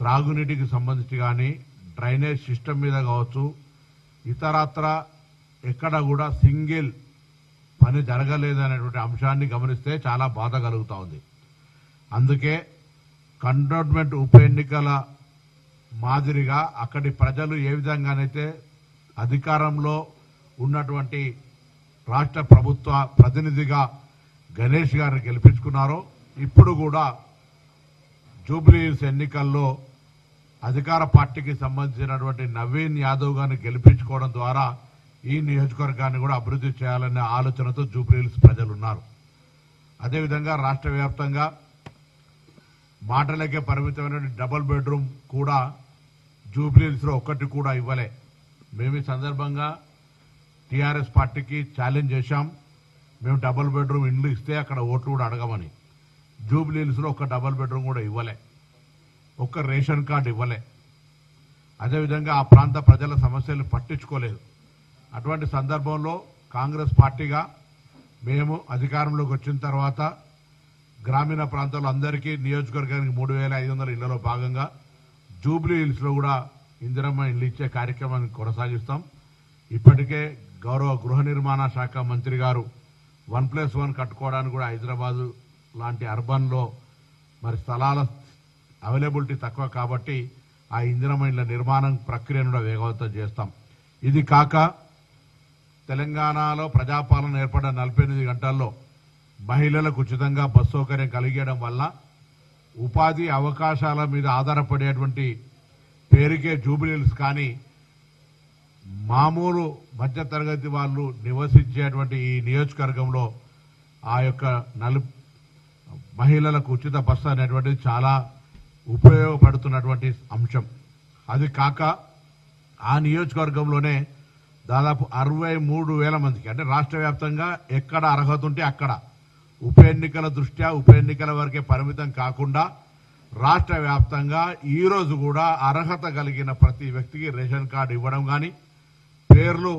త్రాగునీటికి సంబంధించి కానీ drainage system మీద కావచ్చు, ఇతరత్ర ఎక్కడ కూడా సింగిల్ పని జరగలేదనేటువంటి అంశాన్ని గమనిస్తే చాలా బాధ కలుగుతా ఉంది. అందుకే కంటోన్మెంట్ ఉప ఎన్నికల మాదిరిగా అక్కడి ప్రజలు ఏ విధంగానైతే అధికారంలో ఉన్నటువంటి రాష్ట్ర ప్రభుత్వ ప్రతినిధిగా గణేష్ గారిని గెలిపించుకున్నారో, ఇప్పుడు కూడా జూబ్లీహిల్స్ ఎన్నికల్లో అధికార పార్టీకి సంబంధించినటువంటి నవీన్ యాదవ్ గారిని గెలిపించుకోవడం ద్వారా ఈ నియోజకవర్గాన్ని కూడా అభివృద్ధి చేయాలనే ఆలోచనతో జూబ్లీహిల్స్ ప్రజలు ఉన్నారు. అదేవిధంగా రాష్ట్ర వ్యాప్తంగా మాటలకే పరిమితమైన డబుల్ బెడ్రూమ్ కూడా జూబ్లీహిల్స్లో ఒక్కటి కూడా ఇవ్వలే. మేము ఈ సందర్భంగా టీఆర్ఎస్ పార్టీకి ఛాలెంజ్ చేశాం. మేము డబుల్ బెడ్రూమ్ ఇండ్లు ఇస్తే అక్కడ ఓట్లు కూడా అడగమని. జూబ్లీహిల్స్లో ఒక్క డబుల్ బెడ్రూమ్ కూడా ఇవ్వలే, ఒక్క రేషన్ కార్డు ఇవ్వలే. అదేవిధంగా ఆ ప్రాంత ప్రజల సమస్యలను పట్టించుకోలేదు. అటువంటి సందర్భంలో కాంగ్రెస్ పార్టీగా మేము అధికారంలోకి వచ్చిన తర్వాత గ్రామీణ ప్రాంతాల్లో అందరికీ నియోజకవర్గానికి 3,500 ఇళ్లలో భాగంగా జూబ్లీహిల్స్లో కూడా ఇందిరమ్మ ఇళ్లు ఇచ్చే కార్యక్రమాన్ని కొనసాగిస్తాం. ఇప్పటికే గౌరవ గృహ నిర్మాణ శాఖ మంత్రి గారు 1+1 కట్టుకోవడానికి కూడా హైదరాబాద్ లాంటి అర్బన్లో మరి స్థలాల అవైలబిలిటీ తక్కువ కాబట్టి ఆ ఇందిరమ్మ ఇళ్ల నిర్మాణం ప్రక్రియను కూడా వేగవంతం చేస్తాం. ఇది కాక తెలంగాణలో ప్రజాపాలన ఏర్పడిన 48 గంటల్లో మహిళలకు ఉచితంగా బస్ సౌకర్యం కలిగేయడం వల్ల ఉపాధి అవకాశాల మీద ఆధారపడేటువంటి పేరుకే జూబ్లీహిల్స్ కానీ మామూలు మధ్యతరగతి వాళ్ళు నివసించేటువంటి ఈ నియోజకవర్గంలో ఆ యొక్క మహిళలకు ఉచిత బస్సు అనేటువంటిది చాలా ఉపయోగపడుతున్నటువంటి అంశం. అది కాక ఆ నియోజకవర్గంలోనే దాదాపు 63,000 మందికి, అంటే రాష్ట్ర వ్యాప్తంగా ఎక్కడ అర్హత ఉంటే అక్కడ ఉప ఎన్నికల దృష్ట్యా ఉప ఎన్నికల వరకే పరిమితం కాకుండా రాష్ట్ర వ్యాప్తంగా ఈ రోజు కూడా అర్హత కలిగిన ప్రతి వ్యక్తికి రేషన్ కార్డు ఇవ్వడం కానీ పేర్లు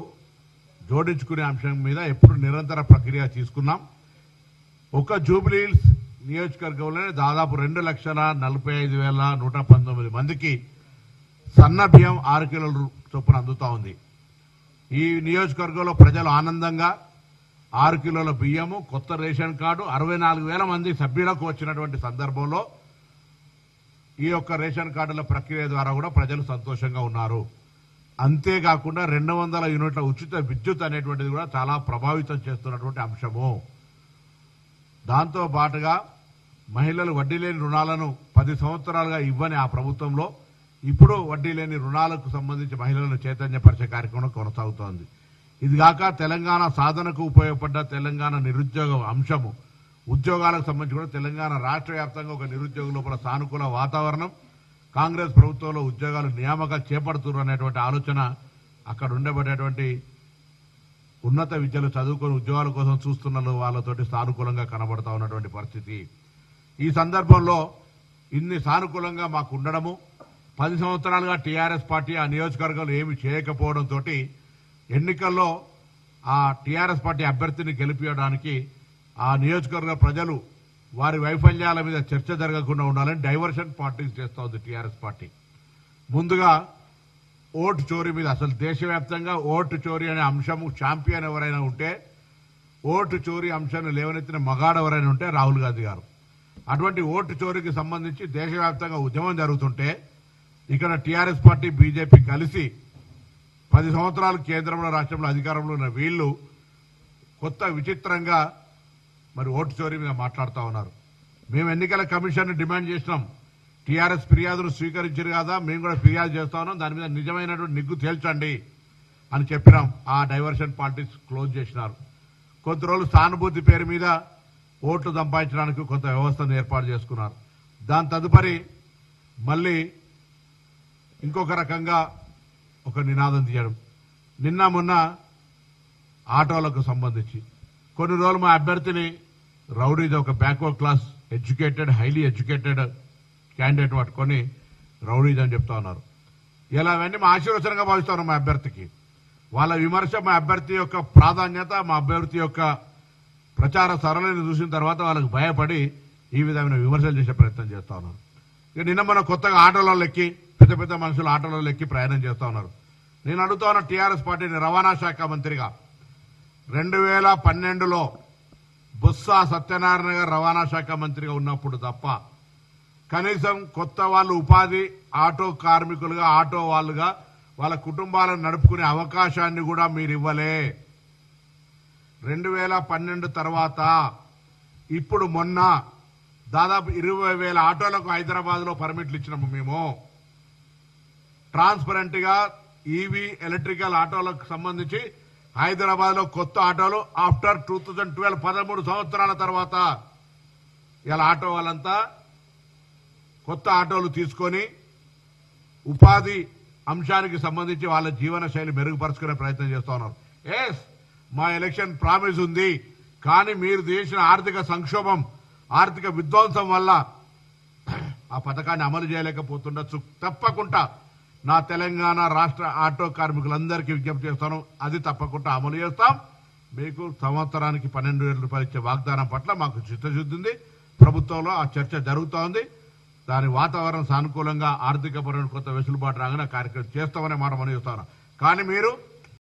జోడించుకునే అంశం మీద ఎప్పుడు నిరంతర ప్రక్రియ తీసుకున్నాం. ఒక జూబ్లీహిల్స్ నియోజకవర్గంలోనే దాదాపు 2,45,119 మందికి సన్న బియ్యం 6 కిలోల చొప్పున అందుతా ఉంది. ఈ నియోజకవర్గంలో ప్రజలు ఆనందంగా 6 కిలోల బియ్యము, కొత్త రేషన్ కార్డు 64,000 మంది సభ్యులకు వచ్చినటువంటి సందర్భంలో ఈ యొక్క రేషన్ కార్డుల ప్రక్రియ ద్వారా కూడా ప్రజలు సంతోషంగా ఉన్నారు. అంతేకాకుండా 200 యూనిట్ల ఉచిత విద్యుత్ అనేటువంటిది కూడా చాలా ప్రభావితం చేస్తున్నటువంటి అంశము. దాంతో పాటుగా మహిళలు వడ్డీ లేని రుణాలను 10 సంవత్సరాలుగా ఇవ్వని ఆ ప్రభుత్వంలో ఇప్పుడు వడ్డీ లేని రుణాలకు సంబంధించి మహిళలను చైతన్యపరిచే కార్యక్రమం కొనసాగుతోంది. ఇది కాక తెలంగాణ సాధనకు ఉపయోగపడ్డ తెలంగాణ నిరుద్యోగ అంశము, ఉద్యోగాలకు సంబంధించి కూడా తెలంగాణ రాష్ట్ర వ్యాప్తంగా ఒక నిరుద్యోగ లోపల సానుకూల వాతావరణం, కాంగ్రెస్ ప్రభుత్వంలో ఉద్యోగాలు నియామకాలు చేపడుతున్నారు అనేటువంటి ఆలోచన అక్కడ ఉండబడేటువంటి ఉన్నత విద్యలు చదువుకొని ఉద్యోగాల కోసం చూస్తున్న వాళ్ళతోటి సానుకూలంగా కనబడతా ఉన్నటువంటి పరిస్థితి. ఈ సందర్భంలో ఇన్ని సానుకూలంగా మాకు ఉండడము, 10 సంవత్సరాలుగా టీఆర్ఎస్ పార్టీ ఆ నియోజకవర్గంలో ఏమి చేయకపోవడంతో ఎన్నికల్లో ఆ టీఆర్ఎస్ పార్టీ అభ్యర్థిని గెలిపించడానికి ఆ నియోజకవర్గ ప్రజలు వారి వైఫల్యాల మీద చర్చ జరగకుండా ఉండాలని డైవర్షన్ పార్టీస్ చేస్తూ ఉంది టీఆర్ఎస్ పార్టీ. ముందుగా ఓటు చోరీ మీద, అసలు దేశవ్యాప్తంగా ఓటు చోరీ అనే అంశము ఛాంపియన్ ఎవరైనా ఉంటే, ఓటు చోరీ అంశాన్ని లేవనెత్తిన మగాడు ఎవరైనా ఉంటే రాహుల్ గాంధీ గారు. అటువంటి ఓటు చోరీకి సంబంధించి దేశవ్యాప్తంగా ఉద్యమం జరుగుతుంటే ఇక్కడ టీఆర్ఎస్ పార్టీ బీజేపీ కలిసి 10 సంవత్సరాలు కేంద్రంలో రాష్ట్రంలో అధికారంలో ఉన్న వీళ్లు కొత్త విచిత్రంగా మరి ఓటు చోరీ మీద మాట్లాడుతూ ఉన్నారు. మేము ఎన్నికల కమిషన్ డిమాండ్ చేసినాం, టీఆర్ఎస్ ఫిర్యాదును స్వీకరించారు కదా, మేము కూడా ఫిర్యాదు చేస్తా ఉన్నాం, దాని మీద నిజమైనటువంటి నిగ్గు తేల్చండి అని చెప్పినాం. ఆ డైవర్షన్ పార్టీస్ క్లోజ్ చేసినారు. కొద్ది రోజులు సానుభూతి పేరు మీద ఓట్లు సంపాదించడానికి కొంత వ్యవస్థను ఏర్పాటు చేసుకున్నారు. దాని తదుపరి మళ్ళీ ఇంకొక రకంగా ఒక నినాదం తీయడం. నిన్న మొన్న ఆటోలకు సంబంధించి కొన్ని రోజులు మా అభ్యర్థిని రౌడీది, ఒక backward class educated highly educated candidate పట్టుకొని రౌడీది అని చెప్తా ఉన్నారు. ఇలా అవన్నీ మా ఆశీర్వచనంగా భావిస్తున్నారు మా అభ్యర్థికి. వాళ్ళ విమర్శ మా అభ్యర్థి యొక్క ప్రాధాన్యత, మా అభ్యర్థి యొక్క ప్రచార సరళిని చూసిన తర్వాత వాళ్ళకు భయపడి ఈ విధమైన విమర్శలు చేసే ప్రయత్నం చేస్తా ఉన్నారు. ఇక నిన్న మన కొత్తగా ఆటోలలో ఎక్కి పెద్ద పెద్ద మనుషులు ఆటోలలో ఎక్కి ప్రయాణం చేస్తూ ఉన్నారు. నేను అడుగుతా ఉన్న టీఆర్ఎస్ పార్టీని రవాణా శాఖ మంత్రిగా 2012లో బొత్స సత్యనారాయణ గారు రవాణా శాఖ మంత్రిగా ఉన్నప్పుడు తప్ప కనీసం కొత్త వాళ్ళు ఉపాధి ఆటో కార్మికులుగా ఆటో వాళ్ళుగా వాళ్ళ కుటుంబాలను నడుపుకునే అవకాశాన్ని కూడా మీరు ఇవ్వలే. 2012 తర్వాత ఇప్పుడు మొన్న దాదాపు 20,000 ఆటోలకు హైదరాబాద్ లో పర్మిట్లు ఇచ్చినాము. మేము ట్రాన్స్పరెంట్ గా ఈవీ ఎలక్ట్రికల్ ఆటోలకు సంబంధించి హైదరాబాద్ లో కొత్త ఆటోలు ఆఫ్టర్ 2012 13 సంవత్సరాల తర్వాత ఇలా ఆటో వాళ్ళంతా కొత్త ఆటోలు తీసుకొని ఉపాధి అంశానికి సంబంధించి వాళ్ళ జీవన శైలి మెరుగుపరుచుకునే ప్రయత్నం చేస్తా ఉన్నారు. ఎస్, మా ఎలక్షన్ ప్రామిస్ ఉంది, కానీ మీరు చేసిన ఆర్థిక సంక్షోభం ఆర్థిక విధ్వంసం వల్ల ఆ పథకాన్ని అమలు చేయలేకపోతుండొచ్చు. తప్పకుండా నా తెలంగాణ రాష్ట్ర ఆటో కార్మికులందరికీ విజ్ఞప్తి చేస్తాను, అది తప్పకుండా అమలు చేస్తాం. మీకు సంవత్సరానికి 12,000 రూపాయలు ఇచ్చే వాగ్దానం పట్ల మాకు చిత్తశుద్ధి ఉంది. ప్రభుత్వంలో ఆ చర్చ జరుగుతూ ఉంది. దాని వాతావరణం సానుకూలంగా ఆర్థిక పరమైన కొత్త వెసులుబాటు రాగానే కార్యక్రమం చేస్తామనే మాట మనం చేస్తాను. కానీ మీరు